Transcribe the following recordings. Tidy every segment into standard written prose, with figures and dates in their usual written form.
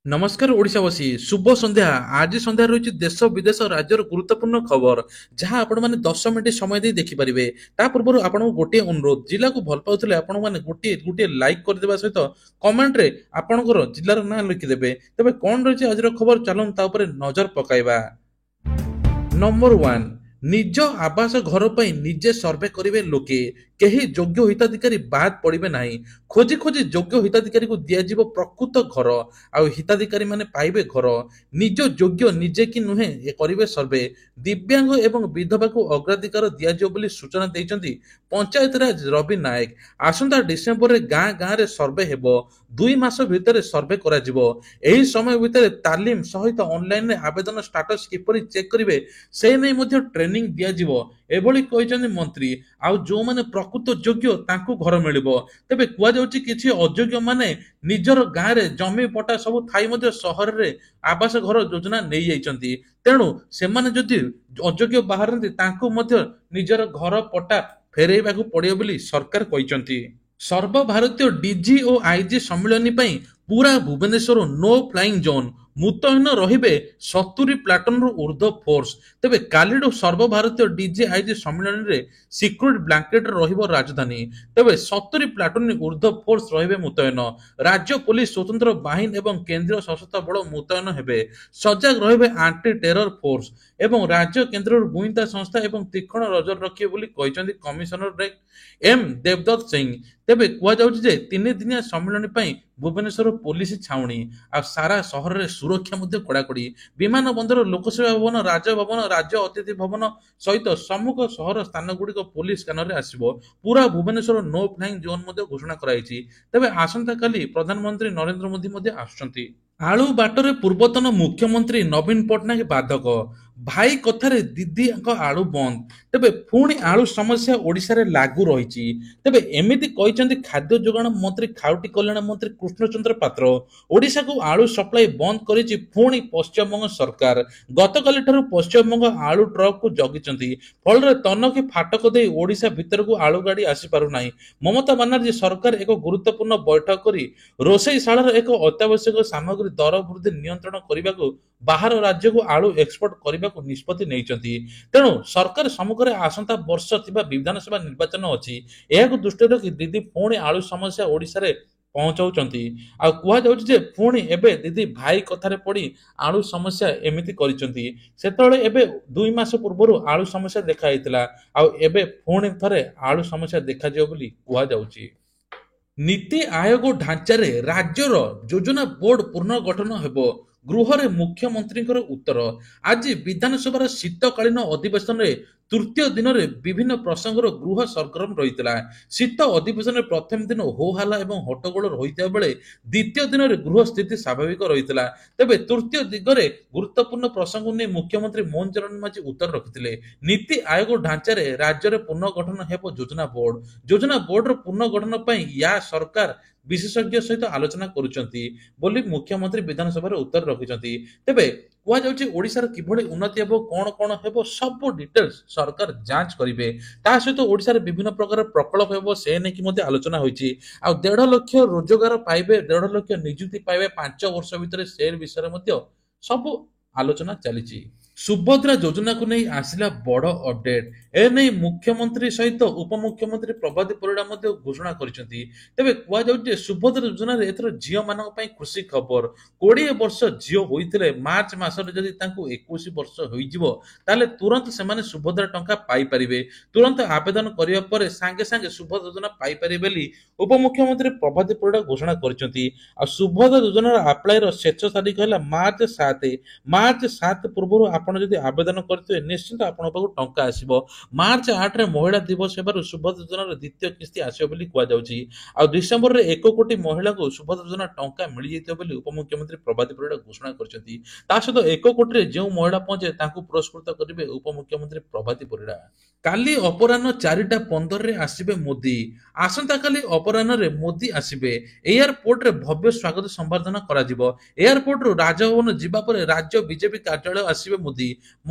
नमस्कार ओडिशावासी शुभ संध्या आज संध्या रही देश विदेश राज्यर गुरुत्वपूर्ण खबर जहां आपण मैंने 10 मिनिट समय दे देखिपारे ता पूर्व आपको गोटे अनुरोध जिला को भल पाते आपण मैंने गोटे गोटे लाइक करदे सहित कमेंट रे आपणकर जिलार ना लिखिदेवे तेज कौन रही आज खबर चलूँ नजर पकाइबा। नंबर 1 निज आवास घर पर निजे सर्वे करेंगे लोके केही योग्य हिताधिकारी बाद पड़े ना खोजी खोजी योग्य हिताधिकारी को दिज्व प्रकृत घर आ हिताधिकारी माने पाइबे घर निज योग्य निजे कि नुहे करेंगे सर्वे दिव्यांग एवं विधवा को अग्राधिकार दिज्व बोली सूचना देइचंती पंचायत राज रवि नायक। आसंता डिसेम्बर रे गाँ गाँ रे सर्वे हेबो 2 मास भितर सर्वे करा जिवो। एही समय भितर तालीम सहित ऑनलाइन रे आवेदन स्टेटस किपरि चेक करिवे से नै मध्ये ट्रेनिंग दिया जिवो एभली कहिसंती मंत्री। आ जो माने प्रकृत योग्य तांको घर मिलिबो तेबे कुआ जाउची किछि अयोग्य माने निजर गाँ रे जमी पटा सब थाई मध्ये सहर रे आवास घर योजना नै जाइचंती तेणु सेमाने जदि अयोग्य बाहरंती तांको मध्ये निजर घर पटा फेरेइबाकू पड़ियो बोली सरकार कहिचंती। सर्वभारतीय डीजी और आईजी सम्मिलनी पई पूरा भुवनेश्वर नो फ्लाइंग जोन मुतयन रहिबे 70 प्लाटून ऊर्ध्व फोर्स तेबे कालीडू सर्वभारतीय डीजी आईजी सम्मिलन रे सिक्योरिटी ब्लैंकेट रहिबो राजधानी तेबे 70 प्लाटून ऊर्ध्व फोर्स रहिबे मुतयन। राज्य पुलिस स्वतंत्र बाहिनी एवं केंद्रीय सशस्त्र बल मुतयन हेबे सजग रहिबे एंटी टेरर फोर्स एवं राज्य केंद्र गुइंदा संस्था एवं तीक्ष्ण नजर रखिए बोली कहिसंती कमिशनर एम देवदत्त सिंह। तेबे कुआ जाउची जे 3 दिनिया सम्मेलन पई भुवनेश्वर पुलिस छाउणी आ सारा शहर रे सुरक्षा मध्ये कड़ाकड़ी विमान बंदर लोकसेवा भवन राजभवन राज्य अतिथि भवन सहित सम्मुख शहर स्थान गुड़िक पुलिस स्कैनर रे आसीबो। पूरा भुवनेश्वर नो फ्लाइंग जोन मध्ये घोषणा कराइछि। तेबे आसंता काली प्रधानमंत्री नरेंद्र मोदी मध्ये आछंती। आलू बाटरे पूर्वतन मुख्यमंत्री नवीन पट्टनायक बाधक भाई कथारे दीदी आलू बंद तेबे पुणी आलू समस्या ओडिशा रे लागू रही तेबे एमिति कहिसंती खाद्य जोगाण मंत्री खाउटी कल्याण मंत्री कृष्णचंद्र पात्र। ओडिशा को आलू सप्लाई बंद करिछि पुणी पश्चिमबंग सरकार गतकाली ठारू पश्चिमबंग आलू ट्रक को जगिचंती फल रे तनखी फाटक दे ओडिशा भीतर को आलू गाड़ी आसी पारु नाही। ममता बनर्जी सरकार एक गुरुत्वपूर्ण बैठक करी रोषैशाळार एक अत्यावश्यक सामग्री दर वृद्धि नियंत्रण करने को बाहर राज्य को आलू एक्सपोर्ट करने को निष्पत्ति नहीं तेणु सरकार सम्मुखें आसंता वर्ष विधानसभा निर्वाचन अच्छी यह दृष्टि रखी दीदी पुणी आलू समस्या ओडिशा रे पहुंचाउचंती। आ कुआ जाउची जे पुणी एबे दीदी भाई कथारे पड़ी आलू समस्या एमिति करिसंती सेतळे एबे 2 मास पूर्व आलू समस्या देखा हैतिला आ एबे पुणी थरे आलू समस्या देखा जियो बोली कुआ जाउची। नीति आयोग ढांचारे राज्यर योजना बोर्ड पुनर्गठन हेबो गृह रे मुख्यमंत्री उत्तर। आज विधानसभा शीतकालीन अधिवेशन रे तृतीय दिन रे विभिन्न प्रसंगर गृह सरगरम रही शीत अधिवेशन प्रथम दिन होहाला एवं हट्टगोल रही बेले द्वितीय दिन रे गृह स्थिति स्वाभाविक रही तेबे तृतीय दिगरे गुरुत्वपूर्ण प्रसंग ने मुख्यमंत्री मोहन चरण माझी उत्तर रखिथिले। नीति आयोग ढांचारे राज्य रे पुनर्गठन हेबो योजना बोर्ड रो पुनर्गठन पई या सरकार विशेषज्ञ सहित आलोचना करुचंती बोली मुख्यमंत्री विधानसभा उत्तर रखिचंती। तेबे कुआ जाउची ओडिसा रे किभଳି उन्नति हेबो कोन कोन हेबो सब डिटेल्स सरकार जांच करिवे ता सहित ओडिसा रे विभिन्न प्रकार प्रकल्प हेबो से नै कि मध्ये आलोचना होईची आ 1.5 लाख रोजगार पाइबे 1.5 लाख नियुक्ति पाइबे 5 वर्ष भितर शेयर विषय रे मध्ये सब आलोचना चलीची। सुभद्रा योजना को नहीं आसिला बड़ अपडेट ए नहीं मुख्यमंत्री सहित उपमुख्यमंत्री प्रभाती परिड़ा मध्य घोषणा करिसेंती। तेबे कुआ जाउची सुभद्रा योजना रे एथर झियो मानक पई खुशी खबर 20 वर्ष झियो होइथिले मार्च मास रे जदी तांको 21 वर्ष होई जिवो ताले तुरंत से माने सुभद्रा टंका पाई परिबे तुरंत आवेदन करिया परे सांगे सांगे सुभद्रा योजना पाई परिबे बेली उपमुख्यमंत्री प्रभाती परिड़ा घोषणा करिसेंती। आ सुभद्रा योजना रा अप्लाई रो शेष तारीख हला मार्च 7 पूर्व आपण जदि आवेदन करते निश्चित आपण पाखु टंका आसीबो। मार्च 8 रे महिला दिवस हेबारु सुभद्रा योजना द्वितीय किस्ती आसीबो बोली कुआ जाउची। आ डिसेंबर रे 1 कोटी महिला को सुभद्रा योजना टंका मिली जैतो बोली उपमुख्यमंत्री प्रभाती परिड़ा घोषणा करछंती। ता सहित 1 कोटी रे जेउ महिला पहुंचे तांको पुरस्कृत करिवे उपमुख्यमंत्री प्रभाती परिड़ा। काली अपराह्न 4:15 रे आसीबे मोदी आसंता काली अपराह्न रे मोदी आसीबे एयरपोर्ट रे भव्य स्वागत संबर्धना करा जिवो। एयरपोर्ट रो राजभवन जिबा परे राज्य बीजेपी कार्यालय आसीबे मोदी ମୋଦି।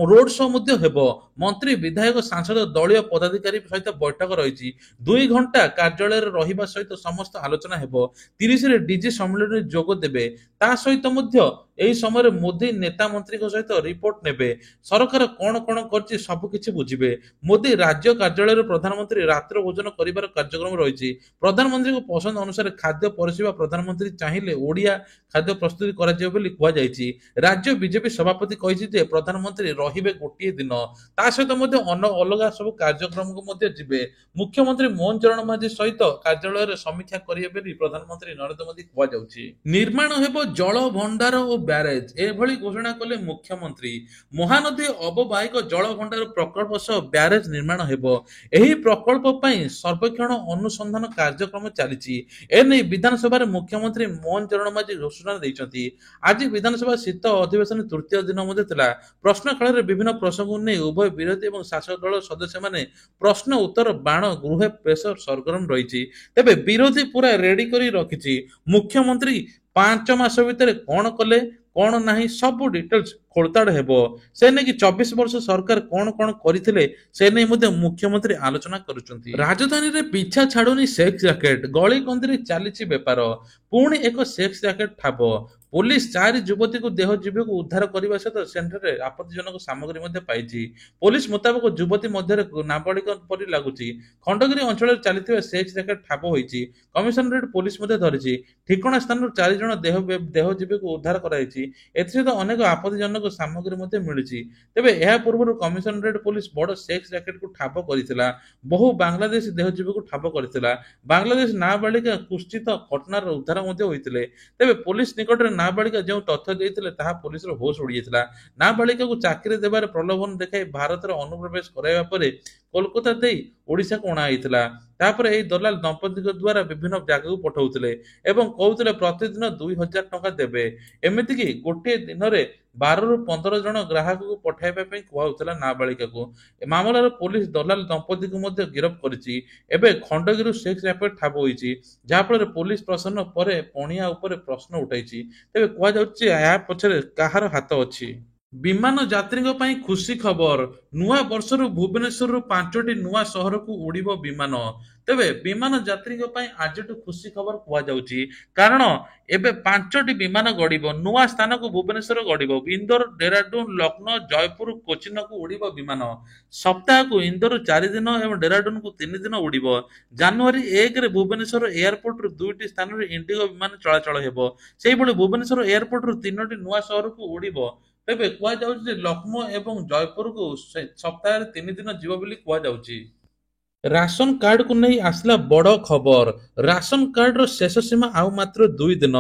ରୋଡ ଶୋ ମଧ୍ୟ ହେବ। ମନ୍ତ୍ରୀ ବିଧାୟକ ସାଂସଦ ଦଳୀୟ ପଦାଧିକାରୀ ସହିତ ବୈଠକ ରହିଛି। 2 ଘଣ୍ଟା କାର୍ଯ୍ୟାଳୟରେ ରହିବା ସହିତ ସମସ୍ତ ଆଲୋଚନା ହେବ। 30ରେ ଡିଜି ସମ୍ମିଳନୀରେ ଯୋଗ ଦେବେ। ତା ସହିତ ମଧ୍ୟ ଏହି ସମୟରେ ମୋଦି ନେତା ମନ୍ତ୍ରୀଙ୍କ ସହିତ ରିପୋର୍ଟ ନେବେ। ସରକାର କଣ କଣ କରିଛି ସବୁ କିଛି ବୁଝିବେ। ମୋଦି ରାଜ୍ୟ କାର୍ଯ୍ୟାଳୟରେ ପ୍ରଧାନମନ୍ତ୍ରୀ ରାତ୍ର ଭୋଜନ କରିବାର କାର୍ଯ୍ୟକ୍ରମ ରହିଛି। ପ୍ରଧାନମନ୍ତ୍ରୀଙ୍କ ପସନ୍ଦ ଅନୁସାରେ ଖାଦ୍ୟ ପରଷିବା ପ୍ରଧାନମନ୍ତ୍ରୀ ଚାହିଁଲେ ଓଡ଼ିଆ ଖାଦ୍ୟ ପ୍ରସ୍ତୁତି କରାଯିବ ବୋଲି କୁହାଯାଇଛି। ରାଜ୍ୟ ବିଜେପି ସଭାପତି କହିଛି ଯେ ପ୍ରଧାନମନ୍ତ୍ରୀ ରହିବେ ଗୋଟିଏ ଦିନ। ତା ସହିତ ମଧ୍ୟ ଅଲଗା ସବୁ କାର୍ଯ୍ୟକ୍ରମକୁ ମଧ୍ୟ ଯିବେ। ମୁଖ୍ୟମନ୍ତ୍ରୀ ମୋହନ ଚରଣ ମାଝୀ ସହିତ କାର୍ଯ୍ୟାଳୟରେ ସମୀକ୍ଷା କରିବେ ବୋଲି ପ୍ରଧାନମନ୍ତ୍ରୀ ନରେନ୍ଦ୍ର ମୋଦି କୁହାଯାଉଛି। ନିର୍ମାଣ ହେବ ଜଳ ଭଣ୍ଡାର ଓ ବ୍ୟାରେଜ, ଏଭଳି ଘୋଷଣା କଲେ ମୁଖ୍ୟମନ୍ତ୍ରୀ। ମହାନଦୀ ଅବବାହିକ ଜଳ ଭଣ୍ଡାର ପ୍ରକଳ୍ପ ସହ ବ୍ୟାରେଜ ନିର୍ମାଣ ହେବ। ଏହି ପ୍ରକଳ୍ପ ପାଇଁ ସର୍ବେକ୍ଷଣ ଅନୁସନ୍ଧାନ କାର୍ଯ୍ୟକ୍ରମ ଚାଲିଛି। ଏନେଇ ବିଧାନସଭାରେ ମୁଖ୍ୟମନ୍ତ୍ରୀ ମୋହନ ଚରଣ ମାଝୀ ଘୋଷଣା ଦେଇଛନ୍ତି। ଆଜି ବିଧାନସଭା ଶୀତ ଅଧିବେଶନ ତୃତୀୟ ଦିନ ମଧ୍ୟ ଥିଲା। ପ୍ରଶ୍ନକାଳରେ ବିଭିନ୍ନ ପ୍ରସଙ୍ଗକୁ ନେଇ ଉଭୟ ବିରୋଧୀ ଏବଂ ଶାସକ ଦଳର ସଦସ୍ୟମାନେ ପ୍ରଶ୍ନ ଉତ୍ତର ବାଣ ଗୃହେ ବେଶ ସରଗରମ ରହିଛି। ତେବେ ବିରୋଧୀ ପୁରା ରେଡି କରି ରଖିଛି। ମୁଖ୍ୟମନ୍ତ୍ରୀ 5 ମାସ ଭିତରେ କଣ କଲେ କଣ ନାହିଁ ସବୁ ଡିଟେଲ୍ସ ଖୋଳତାଡ଼ ହେବ। ସେ ନେଇକି 24 ବର୍ଷ ସରକାର କଣ କଣ କରିଥିଲେ ସେ ନେଇ ମଧ୍ୟ ମୁଖ୍ୟମନ୍ତ୍ରୀ ଆଲୋଚନା କରୁଛନ୍ତି। ରାଜଧାନୀରେ ପିଛା ଛାଡୁନି ସେକ୍ସ ରାକେଟ, ଗଳି କନ୍ଦିରେ ଚାଲିଛି ବେପାର। ପୁଣି ଏକ ସେକ୍ସ ରାକେଟ ଠାବ। ପୋଲିସ 4 ଯୁବତୀଙ୍କୁ ଦେହଜୀବୀକୁ ଉଦ୍ଧାର କରିବା ସହିତ ସେଠାରେ ଆପତ୍ତିଜନକ ସାମଗ୍ରୀ ମଧ୍ୟ ପାଇଛି। ପୋଲିସ ମୁତାବକ ଯୁବତୀ ମଧ୍ୟରେ ନାବାଳିକ ପରି ଲାଗୁଛି। ଖଣ୍ଡଗିରି ଅଞ୍ଚଳରେ ଚାଲିଥିବା ସେକ୍ସ ରାକେଟ ଠାବ ହୋଇଛି। କମିଶନରେଟ ପୋଲିସ ମଧ୍ୟ ଧରିଛି। ଠିକଣା ସ୍ଥାନରୁ 4 ଜଣ ଦେହଜୀବୀକୁ ଉଦ୍ଧାର କରାଯାଇଛି। ଏଥିସହିତ ଅନେକ ଆପତ୍ତିଜନକ ସାମଗ୍ରୀ ମଧ୍ୟ ମିଳିଛି। ତେବେ ଏହା ପୂର୍ବରୁ କମିଶନରେଟ ପୋଲିସ ବଡ଼ ସେକ୍ସ ରାକେଟକୁ ଠାବ କରିଥିଲା। ବହୁ ବାଂଲାଦେଶୀ ଦେହଜୀବୀକୁ ଠାବ କରିଥିଲା। ବାଂଲାଦେଶ ନାବାଳିକା କୁଶ୍ଚିତ ଘଟଣାର ଉଦ୍ଧାର ମଧ୍ୟ ହୋଇଥିଲେ। ତେବେ ପୋଲିସ ନିକଟରେ ନାବାଳିକା ଯେଉଁ ତଥ୍ୟ ଦେଇଥିଲେ ତାହା ପୋଲିସର ହୋସ ଉଡ଼ିଯାଇଥିଲା। ନାବାଳିକାକୁ ଚାକିରି ଦେବାରେ ପ୍ରଲୋଭନ ଦେଖାଇ ଭାରତରେ ଅନୁପ୍ରବେଶ କରାଇବା ପରେ କୋଲକାତା ଦେଇ ଓଡ଼ିଶାକୁ ଅଣାଯାଇଥିଲା। ତାପରେ ଏହି ଦଲାଲ ଦମ୍ପତିଙ୍କ ଦ୍ୱାରା ବିଭିନ୍ନ ଜାଗାକୁ ପଠାଉଥିଲେ ଏବଂ କହୁଥିଲେ ପ୍ରତିଦିନ 2,000 ଟଙ୍କା ଦେବେ। ଏମିତିକି ଗୋଟିଏ ଦିନରେ 12ରୁ 15 ଜଣ ଗ୍ରାହକଙ୍କୁ ପଠାଇବା ପାଇଁ କୁହାଯାଉଥିଲା ନାବାଳିକାକୁ। ମାମଲାରେ ପୋଲିସ ଦଲାଲ ଦମ୍ପତିଙ୍କୁ ମଧ୍ୟ ଗିରଫ କରିଛି। ଏବେ ଖଣ୍ଡଗିରିରୁ ସେକ୍ସ ରାକେଟ ଠାବ ହୋଇଛି, ଯାହାଫଳରେ ପୋଲିସ ପ୍ରଶାସନ ପରେ ପଣିଆ ଉପରେ ପ୍ରଶ୍ନ ଉଠାଇଛି। ତେବେ କୁହାଯାଉଛି ଏହା ପଛରେ କାହାର ହାତ ଅଛି। ବିମାନ ଯାତ୍ରୀଙ୍କ ପାଇଁ ଖୁସି ଖବର। ନୂଆ ବର୍ଷରୁ ଭୁବନେଶ୍ୱରରୁ 5ଟି ନୂଆ ସହରକୁ ଉଡ଼ିବ ବିମାନ। ତେବେ ବିମାନ ଯାତ୍ରୀଙ୍କ ପାଇଁ ଆଜିଠୁ ଖୁସି ଖବର କୁହାଯାଉଛି। କାରଣ ଏବେ 5ଟି ବିମାନ ଗଡ଼ିବ। ନୂଆ ସ୍ଥାନକୁ ଭୁବନେଶ୍ୱର ଗଡ଼ିବ। ଇନ୍ଦୋର, ଡେରାଡୁନ, ଲକ୍ଷ୍ନୌ, ଜୟପୁର, କୋଚିନକୁ ଉଡ଼ିବ ବିମାନ। ସପ୍ତାହକୁ ଇନ୍ଦୋର 4 ଦିନ ଏବଂ ଡେରାଡୁନକୁ 3 ଦିନ ଉଡ଼ିବ। ଜାନୁଆରୀ 1ରେ ଭୁବନେଶ୍ୱର ଏୟାରପୋର୍ଟରୁ 2ଟି ସ୍ଥାନରେ ଇଣ୍ଡିଗୋ ବିମାନ ଚଳାଚଳ ହେବ। ସେହିଭଳି ଭୁବନେଶ୍ୱର ଏୟାରପୋର୍ଟରୁ 3ଟି ନୂଆ ସହରକୁ ଉଡ଼ିବ। ତେବେ କୁହାଯାଉଛି ଯେ ଲକ୍ଷ୍ନୌ ଏବଂ ଜୟପୁରକୁ ସପ୍ତାହରେ 3 ଦିନ ଯିବ ବୋଲି କୁହାଯାଉଛି। ରାସନ କାର୍ଡକୁ ନେଇ ଆସିଲା ବଡ଼ ଖବର। ରାସନ କାର୍ଡର ଶେଷ ସୀମା ଆଉ ମାତ୍ର 2 ଦିନ।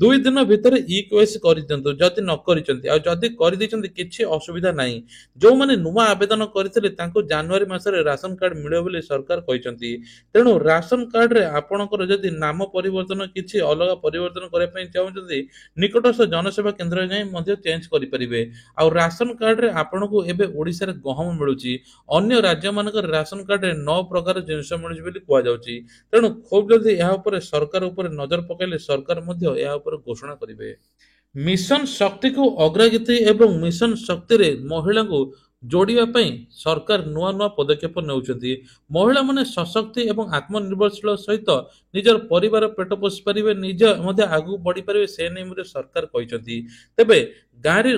2 ଦିନ ଭିତରେ ଇକେୱାଇସି କରିଦିଅନ୍ତୁ ଯଦି ନ କରିଛନ୍ତି। ଆଉ ଯଦି କରିଦେଇଛନ୍ତି କିଛି ଅସୁବିଧା ନାହିଁ। ଯେଉଁମାନେ ନୂଆ ଆବେଦନ କରିଥିଲେ ତାଙ୍କୁ ଜାନୁଆରୀ ମାସରେ ରାସନ କାର୍ଡ ମିଳିବ ବୋଲି ସରକାର କହିଛନ୍ତି। ତେଣୁ ରାସନ କାର୍ଡରେ ଆପଣଙ୍କର ଯଦି ନାମ ପରିବର୍ତ୍ତନ କିଛି ଅଲଗା ପରିବର୍ତ୍ତନ କରିବା ପାଇଁ ଚାହୁଁଛନ୍ତି ନିକଟସ୍ଥ ଜନସେବା କେନ୍ଦ୍ରରେ ଯାଇ ମଧ୍ୟ ଚେଞ୍ଜ କରିପାରିବେ। ଆଉ ରାସନ କାର୍ଡରେ ଆପଣଙ୍କୁ ଏବେ ଓଡ଼ିଶାରେ ଗହମ ମିଳୁଛି। ଅନ୍ୟ ରାଜ୍ୟମାନଙ୍କରେ ରାସନ କାର୍ଡରେ 9 ପ୍ରକାର ଜିନିଷ ମିଳୁଛି ବୋଲି କୁହାଯାଉଛି। ତେଣୁ ଖୁବ୍ ଜଲ୍ଦି ଏହା ଉପରେ ସରକାର ଉପରେ ନଜର ପକାଇଲେ ସରକାର ମଧ୍ୟ ଏହା ଉପରେ ଘୋଷଣା କରିବେ। ମିଶନ ଶକ୍ତିକୁ ଅଗ୍ରଗତି ଏବଂ ମିଶନ ଶକ୍ତିରେ ମହିଳାଙ୍କୁ ଯୋଡ଼ିବା ପାଇଁ ସରକାର ନୂଆ ନୂଆ ପଦକ୍ଷେପ ନେଉଛନ୍ତି। ମହିଳାମାନେ ସଶକ୍ତି ଏବଂ ଆତ୍ମନିର୍ଭରଶୀଳ ସହିତ ନିଜର ପରିବାର ପେଟ ପୋଷି ପାରିବେ, ନିଜ ମଧ୍ୟ ଆଗକୁ ବଢ଼ିପାରିବେ, ସେ ନେଇ ମଧ୍ୟ ସରକାର କହିଛନ୍ତି। ତେବେ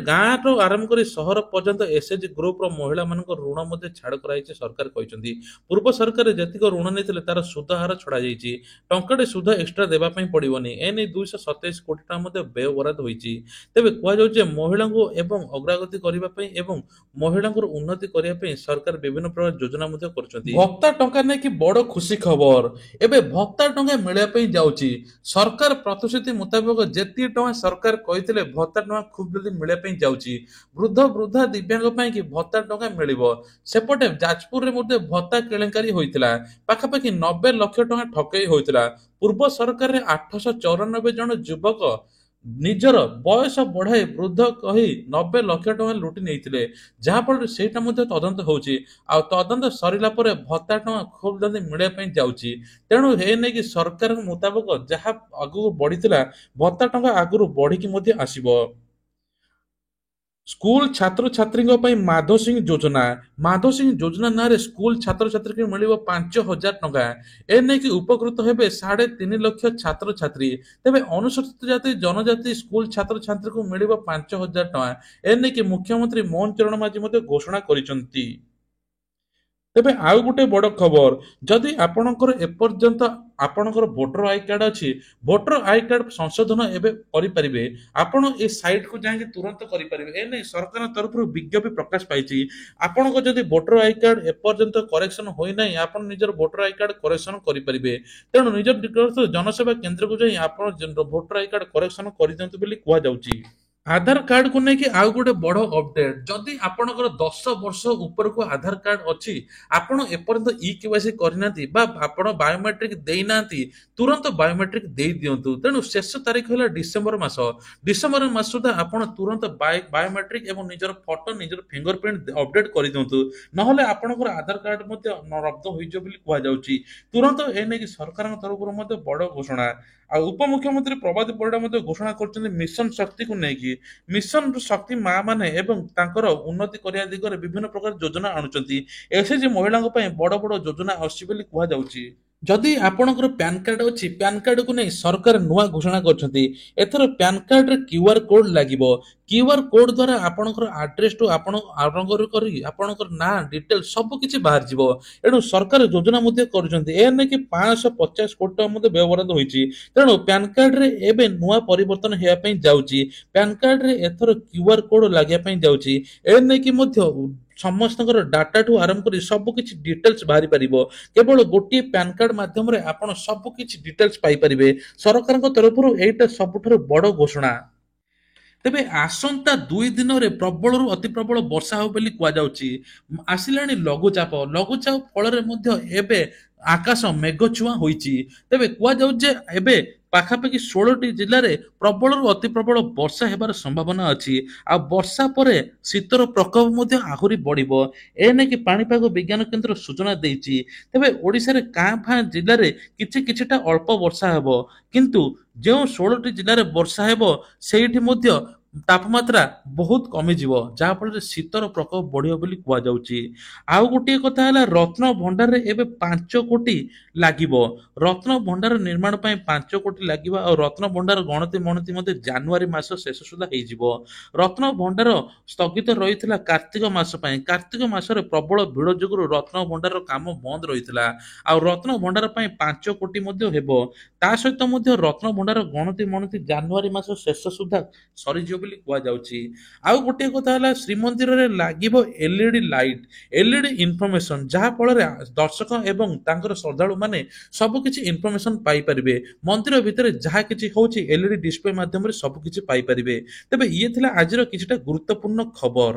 ଗାଁରୁ ଆରମ୍ଭ କରି ସହର ପର୍ଯ୍ୟନ୍ତ ଏସ୍ଏଚଜି ଗ୍ରୁପର ମହିଳାମାନଙ୍କ ଋଣ ମଧ୍ୟ ଛାଡ଼ କରାଯାଇଛି ସରକାର କହିଛନ୍ତି। ପୂର୍ବ ସରକାର ଯେତିକି ଋଣ ନେଇଥିଲେ ତାର ସୁଧ ହାର ଛଡ଼ାଯାଇଛି। ଟଙ୍କାଟେ ସୁଧ ଏକ୍ସଟ୍ରା ଦେବା ପାଇଁ ପଡ଼ିବନି। ଏନେଇ 227 କୋଟି ଟଙ୍କା ମଧ୍ୟ ବ୍ୟୟ ବରାଦ ହୋଇଛି। ତେବେ କୁହାଯାଉଛି ଯେ ମହିଳାଙ୍କୁ ଏବଂ ଅଗ୍ରଗତି କରିବା ପାଇଁ ଏବଂ ମହିଳାଙ୍କର ଉନ୍ନତି କରିବା ପାଇଁ ସରକାର ବିଭିନ୍ନ ପ୍ରକାର ଯୋଜନା ମଧ୍ୟ କରୁଛନ୍ତି। ଭତ୍ତା ଟଙ୍କା ନେଇକି ବଡ଼ ଖୁସି ଖବର। ଏବେ ଭତ୍ତା ଟଙ୍କା ମିଳିବା ପାଇଁ ଯାଉଛି। ସରକାର ପ୍ରତିଶ୍ରୁତି ମୁତାବକ ଯେତିକି ଟଙ୍କା ସରକାର କହିଥିଲେ ଭତ୍ତା ଟଙ୍କା ଖୁବ୍ ଜଲ୍ଦି ମିଳିବା ପାଇଁ ଯାଉଛି। ବୃଦ୍ଧ ବୃଦ୍ଧା ଦିବ୍ୟାଙ୍ଗ ପାଇଁ କି ଭତ୍ତା ଟଙ୍କା ମିଳିବ। ସେପଟେ ଯାଜପୁରରେ ମଧ୍ୟ ଭତ୍ତା କେଳେଙ୍କାରୀ ହୋଇଥିଲା। ପାଖାପାଖି 90 ଲକ୍ଷ ଟଙ୍କା ଠକେଇ ହୋଇଥିଲା। ପୂର୍ବ ସରକାରରେ 894 ଜଣ ଯୁବକ ନିଜର ବୟସ ବଢାଇ ବୃଦ୍ଧ କହି 90 ଲକ୍ଷ ଟଙ୍କା ଲୁଟି ନେଇଥିଲେ, ଯାହାଫଳରେ ସେଇଟା ମଧ୍ୟ ତଦନ୍ତ ହେଉଛି। ଆଉ ତଦନ୍ତ ସରିଲା ପରେ ଭତ୍ତା ଟଙ୍କା ଖୁବ୍ ଜଲ୍ଦି ମିଳିବା ପାଇଁ ଯାଉଛି। ତେଣୁ ଏ ନେଇକି ସରକାରଙ୍କ ମୁତାବକ ଯାହା ଆଗକୁ ବଢିଥିଲା ଭତ୍ତା ଟଙ୍କା ଆଗରୁ ବଢିକି ମଧ୍ୟ ଆସିବ। ସ୍କୁଲ ଛାତ୍ରଛାତ୍ରୀଙ୍କ ପାଇଁ ମାଧ ସିଂ ଯୋଜନା। ମାଧ ସିଂ ଯୋଜନା ନାଁରେ ସ୍କୁଲ ଛାତ୍ରଛାତ୍ରୀଙ୍କୁ ମିଳିବ 5,000 ଟଙ୍କା। ଏ ନେଇକି ଉପକୃତ ହେବେ 3.5 ଲକ୍ଷ ଛାତ୍ରଛାତ୍ରୀ। ତେବେ ଅନୁସୂଚିତ ଜାତି ଜନଜାତି ସ୍କୁଲ ଛାତ୍ରଛାତ୍ରୀଙ୍କୁ ମିଳିବ 5,000 ଟଙ୍କା। ଏ ନେଇକି ମୁଖ୍ୟମନ୍ତ୍ରୀ ମୋହନ ଚରଣ ମାଝୀ ମଧ୍ୟ ଘୋଷଣା କରିଛନ୍ତି। ତେବେ ଆଉ ଗୋଟେ ବଡ ଖବର, ଯଦି ଆପଣଙ୍କର ଏପର୍ଯ୍ୟନ୍ତ ଆପଣଙ୍କର ଭୋଟର ଆଇ କାର୍ଡ ଅଛି, ଭୋଟର ଆଇ କାର୍ଡ ସଂଶୋଧନ ଏବେ କରିପାରିବେ। ଆପଣ ଏ ସାଇଟକୁ ଯାଇକି ତୁରନ୍ତ କରିପାରିବେ। ଏ ନେଇ ସରକାରଙ୍କ ତରଫରୁ ବିଜ୍ଞପ୍ତି ପ୍ରକାଶ ପାଇଛି। ଆପଣଙ୍କ ଯଦି ଭୋଟର ଆଇ କାର୍ଡ ଏପର୍ଯ୍ୟନ୍ତ କରେକ୍ସନ ହୋଇନାହିଁ, ଆପଣ ନିଜର ଭୋଟର ଆଇ କାର୍ଡ କରେକ୍ସନ କରିପାରିବେ। ତେଣୁ ନିଜ ନିକଟସ୍ଥ ଜନସେବା କେନ୍ଦ୍ରକୁ ଯାଇ ଆପଣ ଭୋଟର ଆଇ କାର୍ଡ କରେକ୍ସନ କରିଦିଅନ୍ତୁ ବୋଲି କୁହାଯାଉଛି। ଆଧାର କାର୍ଡକୁ ନେଇକି ଆଉ ଗୋଟେ ବଡ ଅପଡେଟ, ଯଦି ଆପଣଙ୍କର 10 ବର୍ଷ ଉପରକୁ ଆଧାର କାର୍ଡ ଅଛି, ଆପଣ ଏପର୍ଯ୍ୟନ୍ତ ଇ କେୱାଇସି କରିନାହାନ୍ତି ବା ଆପଣ ବାୟୋମେଟ୍ରିକ ଦେଇନାହାନ୍ତି, ତୁରନ୍ତ ବାୟୋମେଟ୍ରିକ ଦେଇ ଦିଅନ୍ତୁ। ତେଣୁ ଶେଷ ତାରିଖ ହେଲା ଡିସେମ୍ବର ମାସ। ଡିସେମ୍ବର ମାସ ସୁଦ୍ଧା ଆପଣ ତୁରନ୍ତ ବାୟୋମେଟ୍ରିକ ଏବଂ ନିଜର ଫଟୋ ନିଜର ଫିଙ୍ଗର ପ୍ରିଣ୍ଟ ଅପଡେଟ କରିଦିଅନ୍ତୁ। ନହେଲେ ଆପଣଙ୍କର ଆଧାର କାର୍ଡ ମଧ୍ୟ ରବ୍ଦ ହୋଇଯିବ ବୋଲି କୁହାଯାଉଛି। ତୁରନ୍ତ ଏ ନେଇକି ସରକାରଙ୍କ ତରଫରୁ ମଧ୍ୟ ବଡ ଘୋଷଣା। ଆଉ ଉପମୁଖ୍ୟମନ୍ତ୍ରୀ ପ୍ରଭାତ ପରିଡା ମଧ୍ୟ ଘୋଷଣା କରିଛନ୍ତି ମିଶନ ଶକ୍ତିକୁ ନେଇକି। ମିଶନ ଶକ୍ତି ମା ମାନେ ଏବଂ ତାଙ୍କର ଉନ୍ନତି କରିବା ଦିଗରେ ବିଭିନ୍ନ ପ୍ରକାର ଯୋଜନା ଆଣୁଛନ୍ତି। ଏସଏଚଜି ମହିଳାଙ୍କ ପାଇଁ ବଡ ବଡ ଯୋଜନା ଆସୁଛି ବୋଲି କୁହାଯାଉଛି। ଯଦି ଆପଣଙ୍କର ପ୍ୟାନ କାର୍ଡ ଅଛି, ପ୍ୟାନ କାର୍ଡକୁ ନେଇ ସରକାର ନୂଆ ଘୋଷଣା କରିଛନ୍ତି। ଏଥର ପ୍ୟାନ କାର୍ଡରେ କ୍ୟୁଆର କୋଡ ଲାଗିବ। କ୍ୟୁଆର କୋଡ ଦ୍ୱାରା ଆପଣଙ୍କର ଆଡ୍ରେସଠୁ ଆପଣ ଆରମ୍ଭ କରି ଆପଣଙ୍କର ନାଁ ଡିଟେଲ ସବୁ କିଛି ବାହାରିଯିବ। ଏଣୁ ସରକାର ଯୋଜନା ମଧ୍ୟ କରୁଛନ୍ତି। ଏ ନେଇକି 550 କୋଟି ଟଙ୍କା ମଧ୍ୟ ବ୍ୟବହୃତ ହୋଇଛି। ତେଣୁ ପ୍ୟାନ କାର୍ଡରେ ଏବେ ନୂଆ ପରିବର୍ତ୍ତନ ହେବା ପାଇଁ ଯାଉଛି। ପ୍ୟାନ କାର୍ଡରେ ଏଥର କ୍ୟୁଆର କୋଡ ଲାଗିବା ପାଇଁ ଯାଉଛି। ଏ ନେଇକି ମଧ୍ୟ ସମସ୍ତଙ୍କର ଡାଟାଠୁ ଆରମ୍ଭ କରି ସବୁ କିଛି ଡିଟେଲ୍ସ ବାହାରି ପାରିବ। କେବଳ ଗୋଟିଏ ପ୍ୟାନ କାର୍ଡ ମାଧ୍ୟମରେ ଆପଣ ସବୁ କିଛି ଡିଟେଲ୍ସ ପାଇପାରିବେ। ସରକାରଙ୍କ ତରଫରୁ ଏଇଟା ସବୁଠାରୁ ବଡ ଘୋଷଣା। ତେବେ ଆସନ୍ତା 2 ଦିନରେ ପ୍ରବଳରୁ ଅତି ପ୍ରବଳ ବର୍ଷା ହେବ ବୋଲି କୁହାଯାଉଛି। ଆସିଲାଣି ଲଘୁଚାପ। ଲଘୁଚାପ ଫଳରେ ମଧ୍ୟ ଏବେ ଆକାଶ ମେଘଛୁଆଁ ହୋଇଛି। ତେବେ କୁହାଯାଉଛି ଯେ ଏବେ ପାଖାପାଖି 16ଟି ଜିଲ୍ଲାରେ ପ୍ରବଳରୁ ଅତି ପ୍ରବଳ ବର୍ଷା ହେବାର ସମ୍ଭାବନା ଅଛି। ଆଉ ବର୍ଷା ପରେ ଶୀତର ପ୍ରକୋପ ମଧ୍ୟ ଆହୁରି ବଢିବ। ଏ ନେଇକି ପାଣିପାଗ ବିଜ୍ଞାନ କେନ୍ଦ୍ର ସୂଚନା ଦେଇଛି। ତେବେ ଓଡ଼ିଶାରେ କାଁ ଭାଁ ଜିଲ୍ଲାରେ କିଛିଟା ଅଳ୍ପ ବର୍ଷା ହେବ। କିନ୍ତୁ ଯେଉଁ 16ଟି ଜିଲ୍ଲାରେ ବର୍ଷା ହେବ, ସେଇଠି ମଧ୍ୟ ତାପମାତ୍ରା ବହୁତ କମିଯିବ, ଯାହାଫଳରେ ଶୀତର ପ୍ରକୋପ ବଢିବ ବୋଲି କୁହାଯାଉଛି। ଆଉ ଗୋଟିଏ କଥା ହେଲା, ରତ୍ନ ଭଣ୍ଡାରରେ ଏବେ 5 କୋଟି ଲାଗିବ। ରତ୍ନ ଭଣ୍ଡାର ନିର୍ମାଣ ପାଇଁ 5 କୋଟି ଲାଗିବ। ଆଉ ରତ୍ନ ଭଣ୍ଡାର ଗଣତି ମଣତି ମଧ୍ୟ ଜାନୁଆରୀ ମାସ ଶେଷ ସୁଦ୍ଧା ହେଇଯିବ। ରତ୍ନ ଭଣ୍ଡାର ସ୍ଥଗିତ ରହିଥିଲା କାର୍ତ୍ତିକ ମାସ ପାଇଁ। କାର୍ତ୍ତିକ ମାସରେ ପ୍ରବଳ ଭିଡ଼ ଯୋଗୁଁ ରତ୍ନ ଭଣ୍ଡାରର କାମ ବନ୍ଦ ରହିଥିଲା। ଆଉ ରତ୍ନ ଭଣ୍ଡାର ପାଇଁ 5 କୋଟି ମଧ୍ୟ ହେବ। ତା ସହିତ ମଧ୍ୟ ରତ୍ନ ଭଣ୍ଡାର ଗଣତି ମଣତି ଜାନୁଆରୀ ମାସ ଶେଷ ସୁଦ୍ଧା ସରିଯିବ ବୋଲି କୁହାଯାଉଛି। ଆଉ ଗୋଟିଏ କଥା ହେଲା, ଶ୍ରୀମନ୍ଦିରରେ ଲାଗିବ ଏଲଇଡି ଲାଇଟ୍, ଏଲଇଡି ଇନଫର୍ମେସନ, ଯାହା ଫଳରେ ଦର୍ଶକ ଏବଂ ତାଙ୍କର ଶ୍ରଦ୍ଧାଳୁ ମାନେ ସବୁ କିଛି ଇନଫର୍ମେସନ ପାଇପାରିବେ। ମନ୍ଦିର ଭିତରେ ଯାହା କିଛି ହଉଛି ଏଲଇଡି ଡିସପ୍ଲେ ମାଧ୍ୟମରେ ସବୁ କିଛି ପାଇପାରିବେ। ତେବେ ଇଏ ଥିଲା ଆଜିର କିଛିଟା ଗୁରୁତ୍ୱପୂର୍ଣ୍ଣ ଖବର।